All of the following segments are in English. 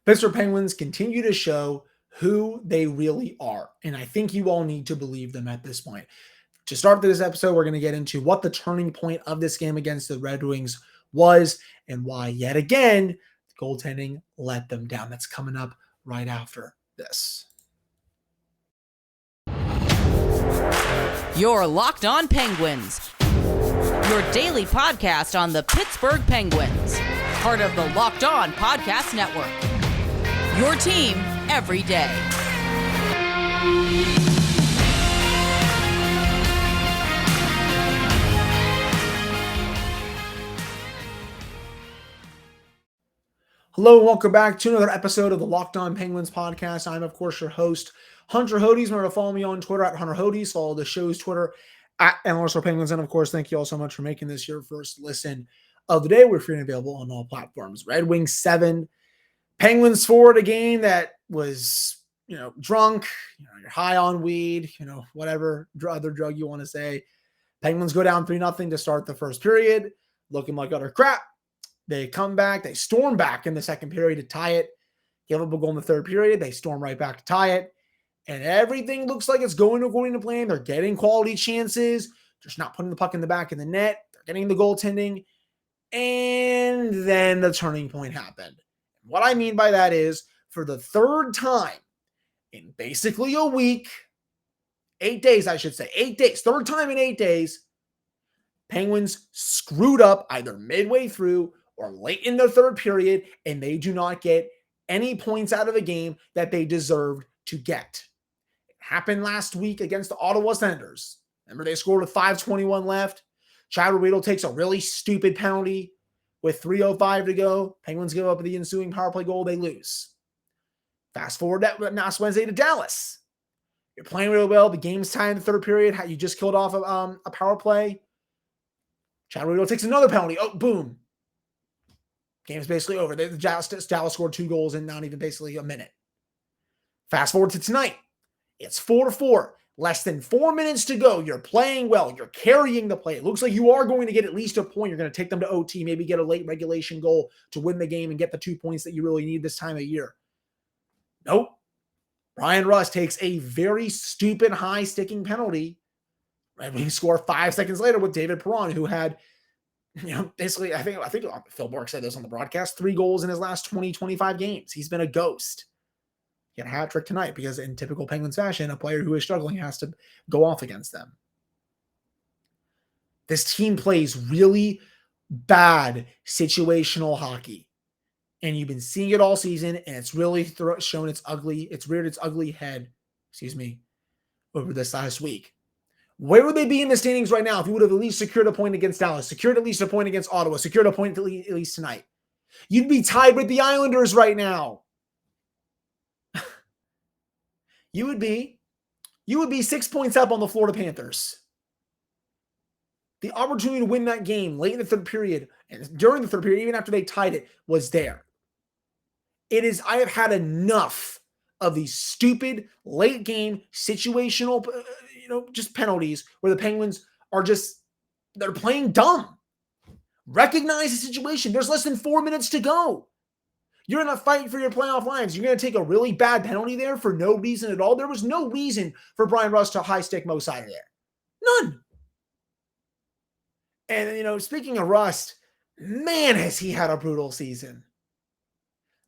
Pittsburgh Penguins continue to show who they really are. And I think you all need to believe them at this point. To start this episode, we're going to get into what the turning point of this game against the Red Wings was and why, yet again, goaltending let them down. That's coming up right after this. You're Locked On Penguins, your daily podcast on the Pittsburgh Penguins, part of the Locked On Podcast Network. Your team every day. Hello and welcome back to another episode of the Locked On Penguins podcast. I'm, of course, your host, Hunter Hodes. Remember to follow me on Twitter at Hunter Hodes. Follow the show's Twitter at @Penguins. And, of course, thank you all so much for making this your first listen of the day. We're free and available on all platforms. Red Wings 7, Penguins 4 at a game that was, drunk, you're high on weed, whatever other drug you want to say. Penguins go down 3-0 to start the first period, looking like utter crap. They come back. They storm back in the second period to tie it. Give up a goal in the third period. They storm right back to tie it. And everything looks like it's going according to plan. They're getting quality chances. Just not putting the puck in the back of the net. They're getting the goaltending. And then the turning point happened. What I mean by that is, for the third time in basically a week, 8 days, I should say, 8 days, third time in 8 days, Penguins screwed up either midway through or late in the third period, and they do not get any points out of the game that they deserved to get. It happened last week against the Ottawa Senators. Remember, they scored with 5:21 left. Chad Ruhwedel takes a really stupid penalty with 3:05 to go. Penguins give up the ensuing power play goal. They lose. Fast forward that last Wednesday to Dallas. You're playing really well. The game's tied in the third period. You just killed off a power play. Chad Ruhwedel takes another penalty. Oh, boom. Game's basically over. Dallas scored 2 goals in not even basically a minute. Fast forward to tonight. It's 4-4. Less than 4 minutes to go. You're playing well. You're carrying the play. It looks like you are going to get at least a point. You're going to take them to OT, maybe get a late regulation goal to win the game and get the 2 points that you really need this time of year. Nope. Brian Rust takes a very stupid high-sticking penalty. Red Wings score 5 seconds later with David Perron, who had, basically, I think Phil Bork said this on the broadcast, 3 goals in his last 20, 25 games. He's been a ghost. He had a hat trick tonight because in typical Penguins fashion, a player who is struggling has to go off against them. This team plays really bad situational hockey. And you've been seeing it all season, and it's really shown it's reared its ugly head, over this last week. Where would they be in the standings right now if you would have at least secured a point against Dallas, secured at least a point against Ottawa, secured a point at least tonight? You'd be tied with the Islanders right now. You would be 6 points up on the Florida Panthers. The opportunity to win that game late in the third period and during the third period, even after they tied it, was there. I have had enough of these stupid late game situational, just penalties where the Penguins are they're playing dumb. Recognize the situation. There's less than 4 minutes to go. You're in a fight for your playoff lives. You're going to take a really bad penalty there for no reason at all. There was no reason for Brian Rust to high stick Mo Seider there. None. And, speaking of Rust, man, has he had a brutal season.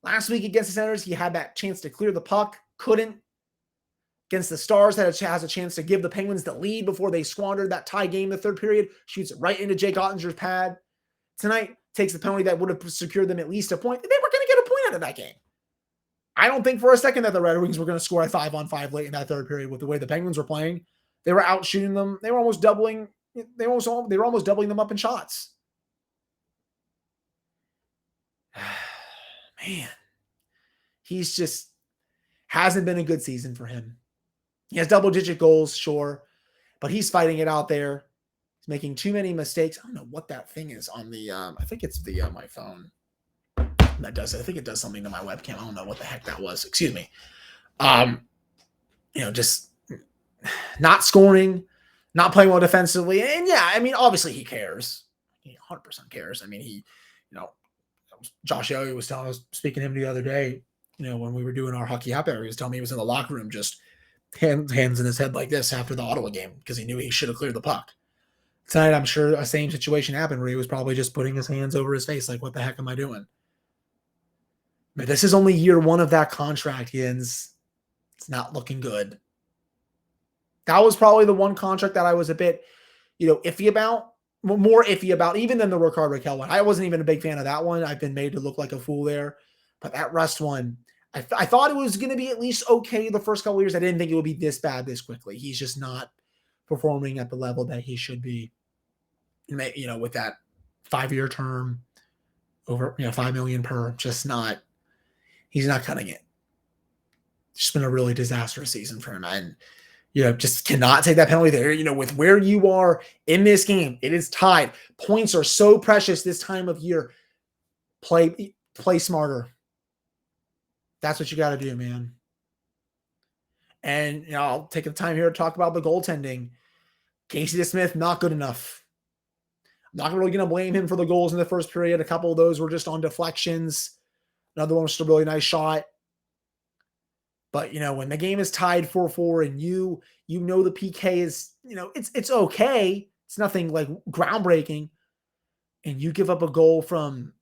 Last week against the Senators, he had that chance to clear the puck. Couldn't. Against the Stars, has a chance to give the Penguins the lead before they squandered that tie game in the third period. Shoots it right into Jake Ottinger's pad. Tonight, takes the penalty that would have secured them at least a point. They were going to get a point out of that game. I don't think for a second that the Red Wings were going to score a 5-on-5 late in that third period with the way the Penguins were playing. They were out shooting them. They were almost doubling. They were almost doubling them up in shots. Man, he's just hasn't been a good season for him. He has double-digit goals, sure, but he's fighting it out there. He's making too many mistakes. I don't know what that thing is on the. I think it's the my phone. That does it. I think it does something to my webcam. I don't know what the heck that was. Excuse me. Just not scoring, not playing well defensively, and yeah, I mean, obviously he cares. He 100% cares. I mean, Josh Yohe was speaking to him the other day. when we were doing our hockey happy hour, he was telling me he was in the locker room just hands in his head like this after the Ottawa game because he knew he should have cleared the puck. Tonight, I'm sure a same situation happened where he was probably just putting his hands over his face like, what the heck am I doing? But this is only year one of that contract, Yins. It's not looking good. That was probably the one contract that I was a bit, iffy about. More iffy about, even than the Rickard Rakell one. I wasn't even a big fan of that one. I've been made to look like a fool there. But that Rust one, I thought it was going to be at least okay the first couple of years. I didn't think it would be this bad this quickly. He's just not performing at the level that he should be. With that 5-year term, over $5 million per, he's not cutting it. It's just been a really disastrous season for him, and just cannot take that penalty there. With where you are in this game, it is tied. Points are so precious this time of year. Play smarter. That's what you got to do, man. And I'll take the time here to talk about the goaltending. Casey DeSmith, not good enough. I'm not really going to blame him for the goals in the first period. A couple of those were just on deflections. Another one was just a really nice shot. But, when the game is tied 4-4 and the PK is, it's okay. It's nothing like groundbreaking. And you give up a goal from,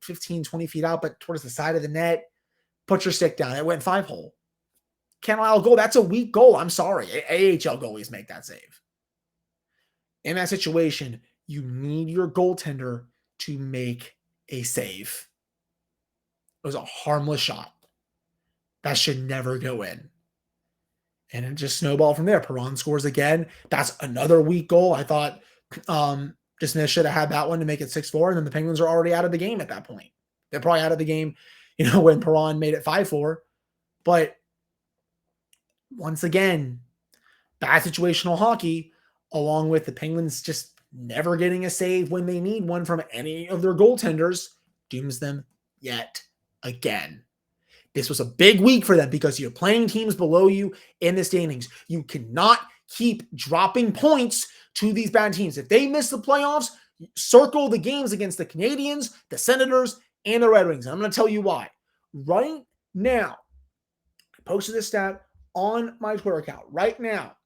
15, 20 feet out, but towards the side of the net, put your stick down. It went 5-hole. Can't allow a goal. That's a weak goal. I'm sorry. AHL goalies make that save. In that situation, you need your goaltender to make a save. It was a harmless shot. That should never go in. And it just snowballed from there. Perron scores again. That's another weak goal. I thought DeSmith should have had that one to make it 6-4, and then the Penguins are already out of the game at that point. They're probably out of the game, when Perron made it 5-4. But once again, bad situational hockey, along with the Penguins just never getting a save when they need one from any of their goaltenders, dooms them yet again. This was a big week for them because you're playing teams below you in the standings. You cannot keep dropping points to these bad teams. If they miss the playoffs, circle the games against the Canadiens, the Senators, and the Red Wings. And I'm going to tell you why. Right now, I posted this stat on my Twitter account. Right now,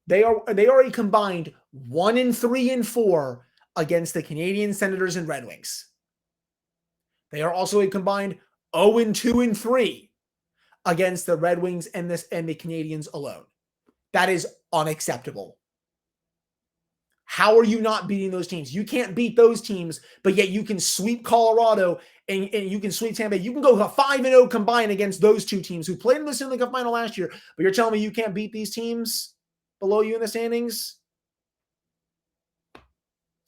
they are a combined 1-3-4 against the Canadiens, Senators, and Red Wings. They are also a combined 0-2-3 against the Red Wings and the Canadiens alone. That is unacceptable. How are you not beating those teams? You can't beat those teams, but yet you can sweep Colorado and you can sweep Tampa Bay. You can go 5-0 combined against those two teams who played in the Stanley Cup final last year, but you're telling me you can't beat these teams below you in the standings?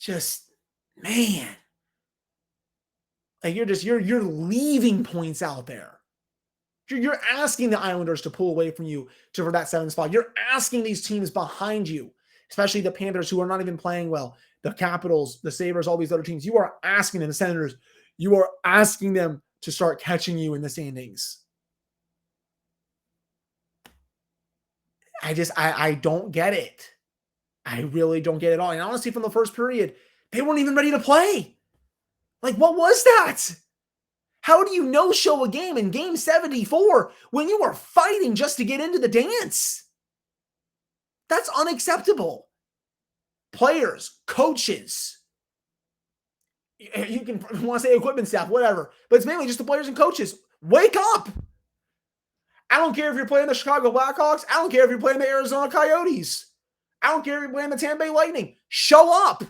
Just, man. Like you're leaving points out there. You're asking the Islanders to pull away from you for that 7th spot. You're asking these teams behind you, especially the Panthers, who are not even playing well, the Capitals, the Sabres, all these other teams. You are asking them, the Senators, you are asking them to start catching you in the standings. I don't get it. I really don't get it at all. And honestly, from the first period, they weren't even ready to play. Like, what was that? How do you no-show a game in game 74 when you are fighting just to get into the dance? That's unacceptable. Players, coaches, you can want to say equipment staff, whatever, but it's mainly just the players and coaches. Wake up. I don't care if you're playing the Chicago Blackhawks. I don't care if you're playing the Arizona Coyotes. I don't care if you're playing the Tampa Bay Lightning. Show up.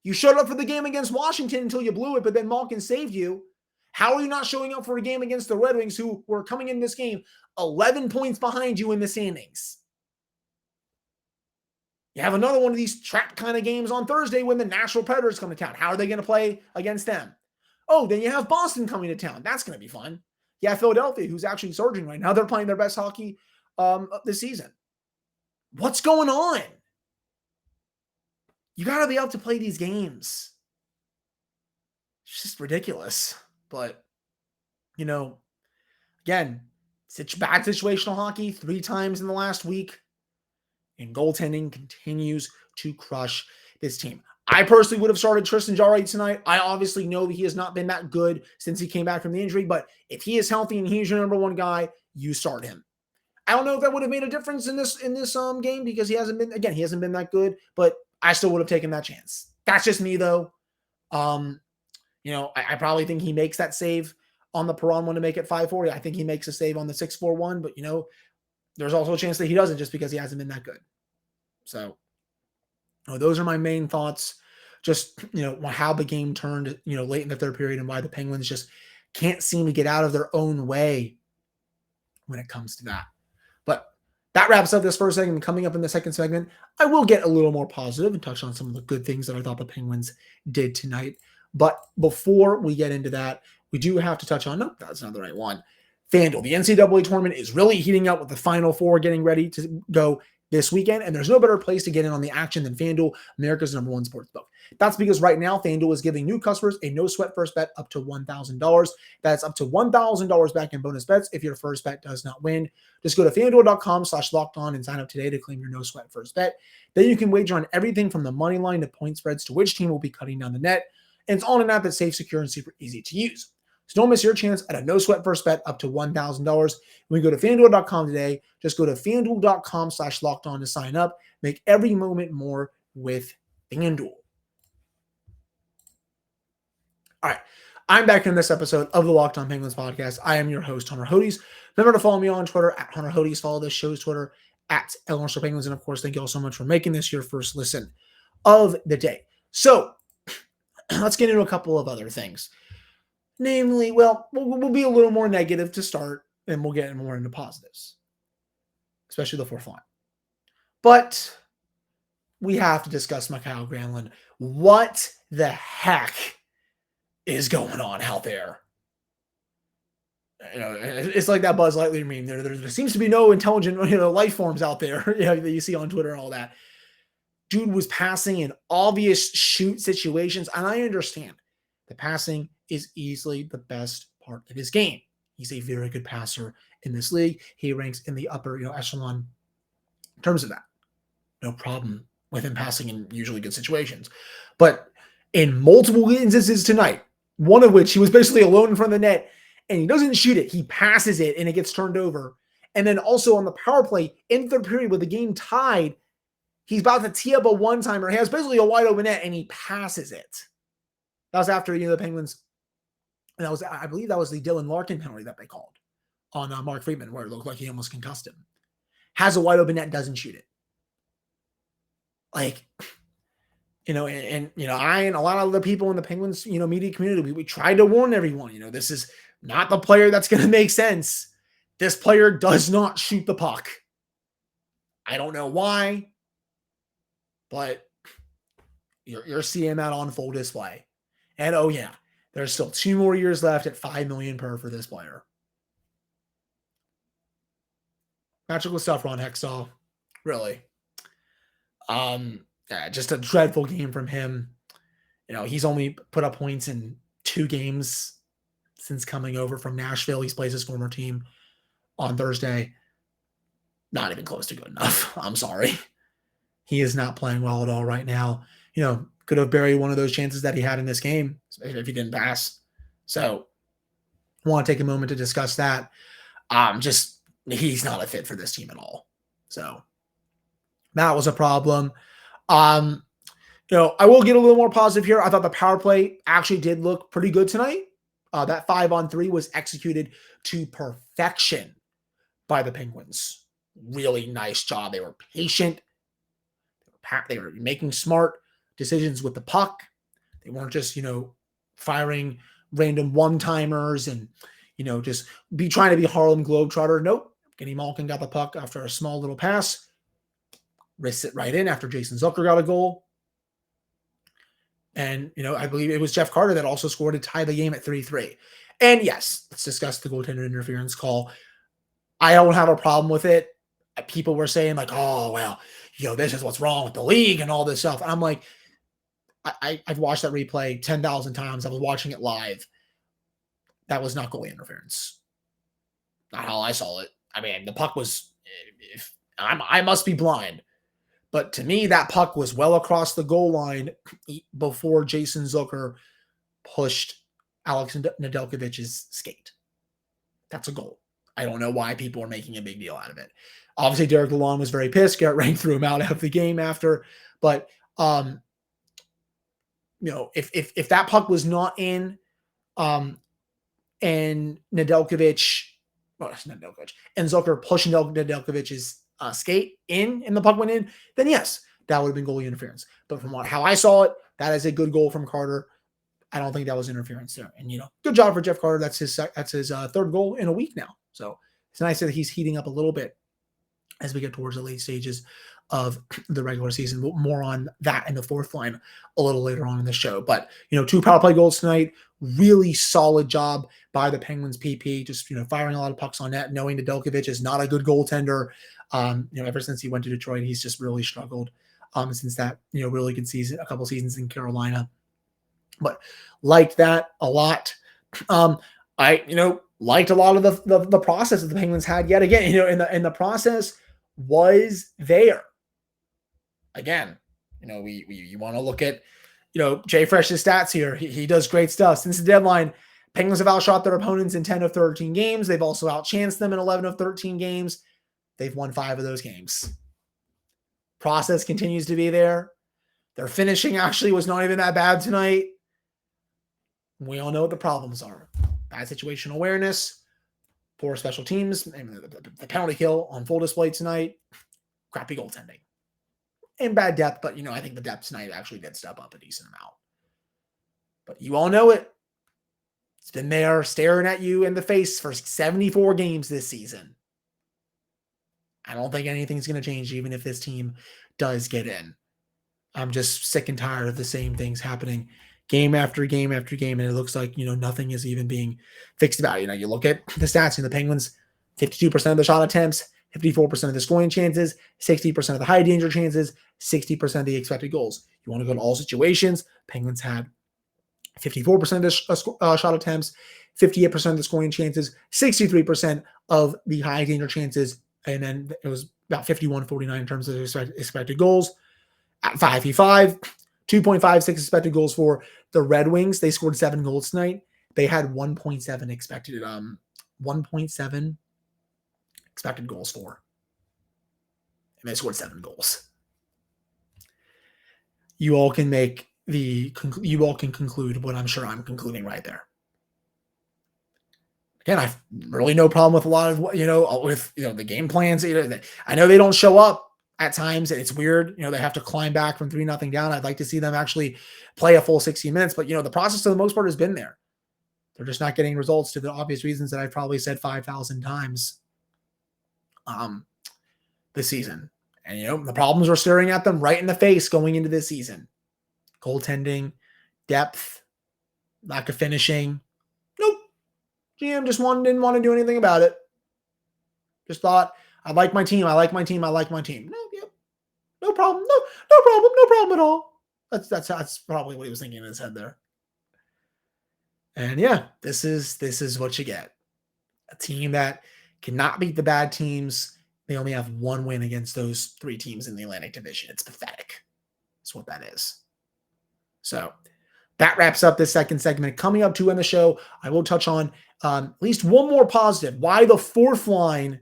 You showed up for the game against Washington until you blew it, but then Malkin saved you. How are you not showing up for a game against the Red Wings, who were coming in this game 11 points behind you in the standings? You have another one of these trap kind of games on Thursday when the Nashville Predators come to town. How are they going to play against them? Oh, then you have Boston coming to town. That's going to be fun. You have Philadelphia, who's actually surging right now. They're playing their best hockey this season. What's going on? You got to be able to play these games. It's just ridiculous. But, again, bad situational hockey 3 times in the last week. And goaltending continues to crush this team. I personally would have started Tristan Jarry tonight. I obviously know he has not been that good since he came back from the injury, but if he is healthy and he's your number one guy, you start him. I don't know if that would have made a difference in this game because he hasn't been that good, but I still would have taken that chance. That's just me though. I probably think he makes that save on the Perron one to make it 540. I think he makes a save on the 641, but there's also a chance that he doesn't just because he hasn't been that good. So those are my main thoughts. Just, how the game turned, late in the third period and why the Penguins just can't seem to get out of their own way when it comes to that. But that wraps up this first segment. Coming up in the second segment, I will get a little more positive and touch on some of the good things that I thought the Penguins did tonight. But before we get into that, we do have to touch on, no, that's not the right one. FanDuel, the NCAA tournament is really heating up with the Final Four getting ready to go this weekend, and there's no better place to get in on the action than FanDuel, America's number one sports book. That's because right now, FanDuel is giving new customers a no-sweat first bet up to $1,000. That's up to $1,000 back in bonus bets if your first bet does not win. Just go to FanDuel.com/lockedon and sign up today to claim your no-sweat first bet. Then you can wager on everything from the money line to point spreads to which team will be cutting down the net. And it's on an app that's safe, secure, and super easy to use. So don't miss your chance at a no-sweat first bet up to $1,000. When you go to FanDuel.com today, just go to FanDuel.com/lockedon to sign up. Make every moment more with FanDuel. All right, I'm back in this episode of the Locked On Penguins podcast. I am your host, Hunter Hodes. Remember to follow me on Twitter at Hunter Hodes. Follow this show's Twitter at Illinois Penguins. And of course, thank you all so much for making this your first listen of the day. So let's get into a couple of other things. Namely, we'll be a little more negative to start, and we'll get more into positives, especially the fourth line. But we have to discuss Mikael Granlund. What the heck is going on out there? It's like that Buzz Lightyear meme. There seems to be no intelligent, life forms out there, that you see on Twitter and all that. Dude was passing in obvious shoot situations, and I understand the passing is easily the best part of his game. He's a very good passer in this league. He ranks in the upper, echelon in terms of that. No problem with him passing in usually good situations. But in multiple instances tonight, one of which he was basically alone in front of the net, and he doesn't shoot it. He passes it, and it gets turned over. And then also on the power play, in the third period with the game tied, he's about to tee up a one-timer. He has basically a wide open net, and he passes it. That was after, the Penguins. And I believe that was the Dylan Larkin penalty that they called on Mark Friedman, where it looked like he almost concussed him. Has a wide open net, doesn't shoot it. I and a lot of other people in the Penguins, media community, we tried to warn everyone, this is not the player that's going to make sense. This player does not shoot the puck. I don't know why, but you're seeing that on full display. And oh yeah, there's still 2 more years left at $5 million per for this player. Magical stuff, Ron Hextall. Really. Just a dreadful game from him. He's only put up points in 2 games since coming over from Nashville. He's played his former team on Thursday. Not even close to good enough. I'm sorry. He is not playing well at all right now. Could have buried one of those chances that he had in this game if he didn't pass. So I want to take a moment to discuss that. He's not a fit for this team at all. So that was a problem. I will get a little more positive here. I thought the power play actually did look pretty good tonight. That 5-on-3 was executed to perfection by the Penguins. Really nice job. They were patient. They were making smart decisions with the puck. They weren't just, firing random one-timers and, just trying to be Harlem Globetrotter. Nope. Kenny Malkin got the puck after a small little pass. Wrists it right in after Jason Zucker got a goal. And, I believe it was Jeff Carter that also scored to tie the game at 3-3. And yes, let's discuss the goaltender interference call. I don't have a problem with it. People were saying like, oh, well, this is what's wrong with the league and all this stuff. And I'm like, I've watched that replay 10,000 times. I was watching it live. That was not goalie interference. Not how I saw it. I mean, the puck was, I must be blind, But to me, that puck was well across the goal line before Jason Zucker pushed Alex Nedeljkovic's skate. That's a goal. I don't know why people are making a big deal out of it. Obviously, Derek Lalonde was very pissed. Garrett Rank threw him out of the game after. But, if that puck was not in, and Nedeljkovic, and Zucker pushing Nedeljkovic's skate in the puck went in, then yes, that would have been goalie interference. But from how I saw it, that is a good goal from Carter. I don't think that was interference there. And, good job for Jeff Carter. That's his third goal in a week now. So it's nice that he's heating up a little bit as we get towards the late stages of the regular season. More on that in the fourth line a little later on in the show. But, 2 power play goals tonight. Really solid job by the Penguins PP. Just, firing a lot of pucks on net, knowing Nedeljkovic is not a good goaltender. Ever since he went to Detroit, he's just really struggled since that, really good season, a couple seasons in Carolina. But liked that a lot. I liked a lot of the process that the Penguins had yet again. In the process was there. Again, you want to look at Jay Fresh's stats here. He does great stuff. Since the deadline, Penguins have outshot their opponents in 10 of 13 games. They've also outchanced them in 11 of 13 games. They've won 5 of those games. Process continues to be there. Their finishing actually was not even that bad tonight. We all know what the problems are. Bad situational awareness, poor special teams, and the penalty kill on full display tonight, crappy goaltending, and bad depth. But, I think the depth tonight actually did step up a decent amount. But you all know it. It's been there staring at you in the face for 74 games this season. I don't think anything's going to change even if this team does get in. I'm just sick and tired of the same things happening game after game after game, and it looks like, nothing is even being fixed about it. You look at the stats in the Penguins, 52% of the shot attempts, 54% of the scoring chances, 60% of the high danger chances, 60% of the expected goals. You want to go to all situations, Penguins had 54% of the shot attempts, 58% of the scoring chances, 63% of the high danger chances, and then it was about 51-49 in terms of the expected goals. At 5v5, 2.56 expected goals for the Red Wings. They scored 7 goals tonight. They had 1.7 expected, 1.7 expected goals for. And they scored 7 goals. You all can conclude what I'm sure I'm concluding right there. Again, I've really no problem with a lot of, the game plans. I know they don't show up at times. It's weird. They have to climb back from 3-0 down. I'd like to see them actually play a full 60 minutes, but the process for the most part has been there. They're just not getting results to the obvious reasons that I've probably said 5,000 times this season. And, the problems are staring at them right in the face going into this season. Goaltending, depth, lack of finishing. Nope. GM just didn't want to do anything about it. Just thought, I like my team. I like my team. I like my team. No problem. No problem at all. That's probably what he was thinking in his head there. And yeah, this is what you get. A team that cannot beat the bad teams. They only have 1 win against those 3 teams in the Atlantic Division. It's pathetic. That's what that is. So that wraps up this second segment. Coming up to end the show, I will touch on at least one more positive. Why the fourth line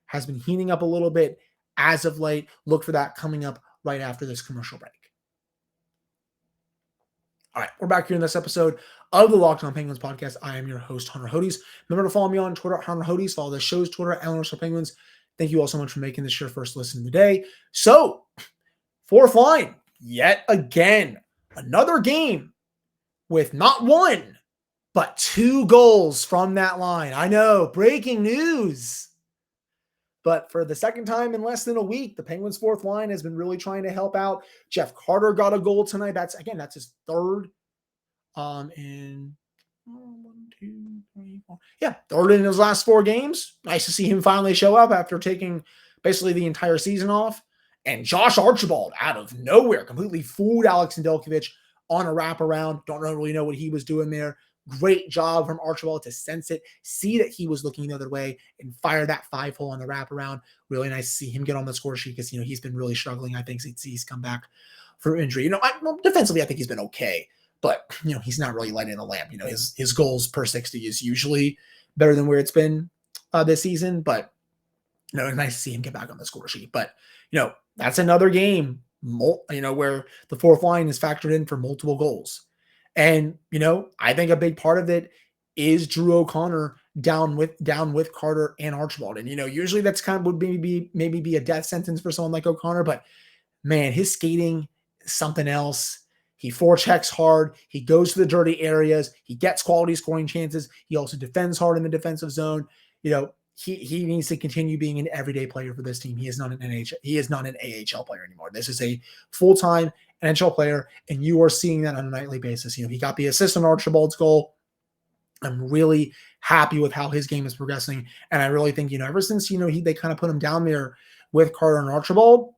has been heating up a little bit as of late. Look for that coming up right after this commercial break. All right, we're back here in this episode of the Locked On Penguins podcast. I am your host, Hunter Hodes. Remember to follow me on Twitter at Hunter Hodes. Follow the show's Twitter at _ Penguins. Thank you all so much for making this your first listen of the day. So, fourth line, yet again, another game with not 1, but 2 goals from that line. I know, breaking news. But for the second time in less than a week, the Penguins' fourth line has been really trying to help out. Jeff Carter got a goal tonight. That's his third in 1, 2, 3, 4. Yeah, third in his last 4 games. Nice to see him finally show up after taking basically the entire season off. And Josh Archibald, out of nowhere, completely fooled Alex Nedeljkovic on a wraparound. Don't really know what he was doing there. Great job from Archibald to sense it, see that he was looking the other way, and fire that 5-hole on the wraparound. Really nice to see him get on the score sheet because, he's been really struggling, I think, since he's come back from injury. Defensively, I think he's been okay, but, he's not really lighting the lamp. His goals per 60 is usually better than where it's been this season, but, it's nice to see him get back on the score sheet. But, that's another game, where the fourth line is factored in for multiple goals. And, I think a big part of it is Drew O'Connor down with Carter and Archibald. And, usually that's kind of would maybe be a death sentence for someone like O'Connor, but man, his skating is something else. He forechecks hard. He goes to the dirty areas. He gets quality scoring chances. He also defends hard in the defensive zone. He needs to continue being an everyday player for this team. He is not an NHL. He is not an AHL player anymore. This is a full-time NHL player, and you are seeing that on a nightly basis. He got the assist on Archibald's goal. I'm really happy with how his game is progressing, and I really think ever since they kind of put him down there with Carter and Archibald,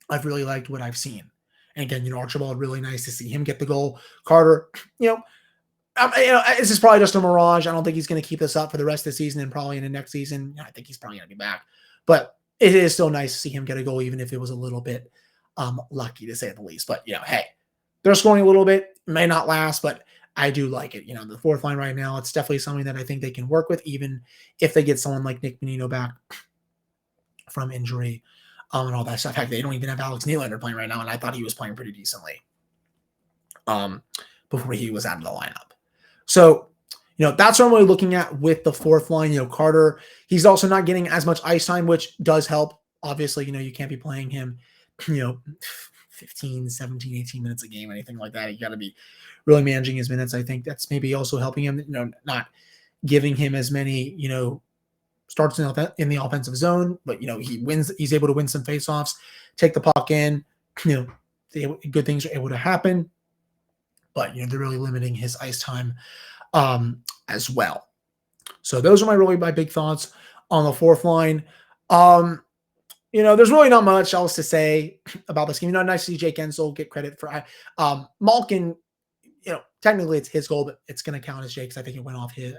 I've really liked what I've seen. And again, Archibald, really nice to see him get the goal. Carter, this is probably just a mirage. I don't think he's going to keep this up for the rest of the season and probably in the next season. I think he's probably going to be back. But it is still nice to see him get a goal, even if it was a little bit lucky, to say the least. But, hey, they're scoring a little bit. It may not last, but I do like it. The fourth line right now, it's definitely something that I think they can work with, even if they get someone like Nick Bonino back from injury and all that stuff. Heck, they don't even have Alex Nylander playing right now, and I thought he was playing pretty decently before he was out of the lineup. So, that's what I'm really looking at with the fourth line. Carter, he's also not getting as much ice time, which does help. Obviously, you can't be playing him, 15, 17, 18 minutes a game, anything like that. You got to be really managing his minutes. I think that's maybe also helping him, not giving him as many, starts in the offensive zone, but, he's able to win some faceoffs, take the puck in, good things are able to happen. But, they're really limiting his ice time as well. So those are my big thoughts on the fourth line. There's really not much else to say about this game. Nice to see Jake Ensel get credit for Malkin. Technically it's his goal, but it's going to count as Jake's. I think it went off his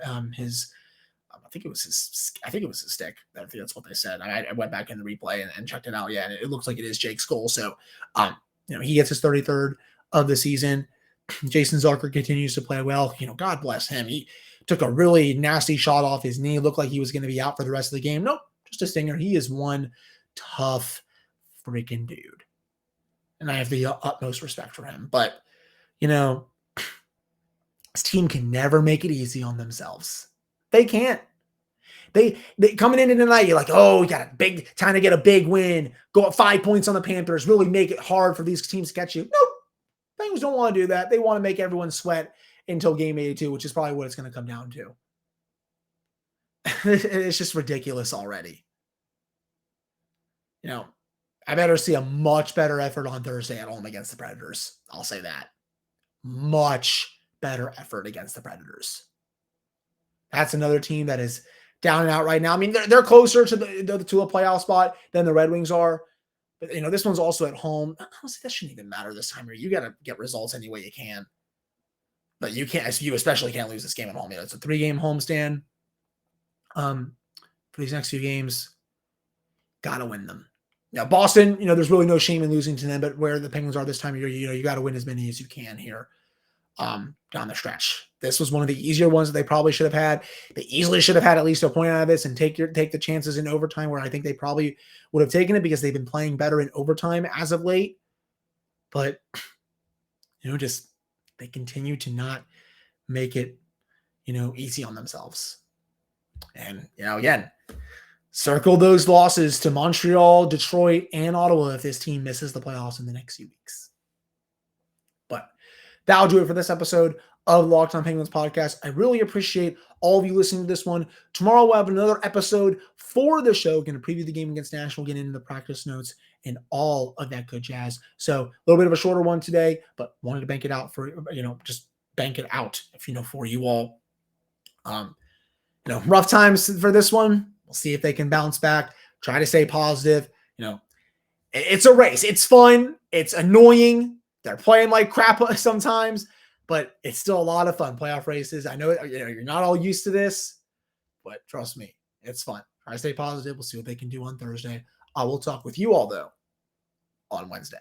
I think it was his stick. I think that's what they said. I went back in the replay and checked it out. Yeah, and it looks like it is Jake's goal. So, he gets his 33rd of the season. Jason Zucker continues to play well. God bless him. He took a really nasty shot off his knee. Looked like he was going to be out for the rest of the game. Nope, just a stinger. He is one tough freaking dude. And I have the utmost respect for him. But, this team can never make it easy on themselves. They can't. They coming into tonight, you're like, oh, we got time to get a big win. Go up 5 points on the Panthers. Really make it hard for these teams to catch you. Nope. Penguins don't want to do that. They want to make everyone sweat until game 82, which is probably what it's going to come down to. It's just ridiculous already. I better see a much better effort on Thursday at home against the Predators. I'll say that. Much better effort against the Predators. That's another team that is down and out right now. I mean, they're closer to a playoff spot than the Red Wings are. But, this one's also at home. Honestly, that shouldn't even matter this time of year. You got to get results any way you can. But you especially can't lose this game at home. It's a 3-game homestand for these next few games. Got to win them. Now, Boston, there's really no shame in losing to them, but where the Penguins are this time of year, you got to win as many as you can here down the stretch. This was one of the easier ones that they probably should have had. They easily should have had at least a point out of this and take the chances in overtime, where I think they probably would have taken it because they've been playing better in overtime as of late. But, just they continue to not make it, easy on themselves. And, again, circle those losses to Montreal, Detroit, and Ottawa if this team misses the playoffs in the next few weeks. But that'll do it for this episode of Locked On Penguins podcast. I really appreciate all of you listening to this one. Tomorrow we'll have another episode for the show. Going to preview the game against Nashville, get into the practice notes and all of that good jazz. So a little bit of a shorter one today, but wanted to bank it out for, just bank it out for you all. Rough times for this one. We'll see if they can bounce back. Try to stay positive. It's a race. It's fun. It's annoying. They're playing like crap sometimes, but it's still a lot of fun. Playoff races. I know, you're not all used to this, but trust me, it's fun. Try to stay positive. We'll see what they can do on Thursday. I will talk with you all, though, on Wednesday.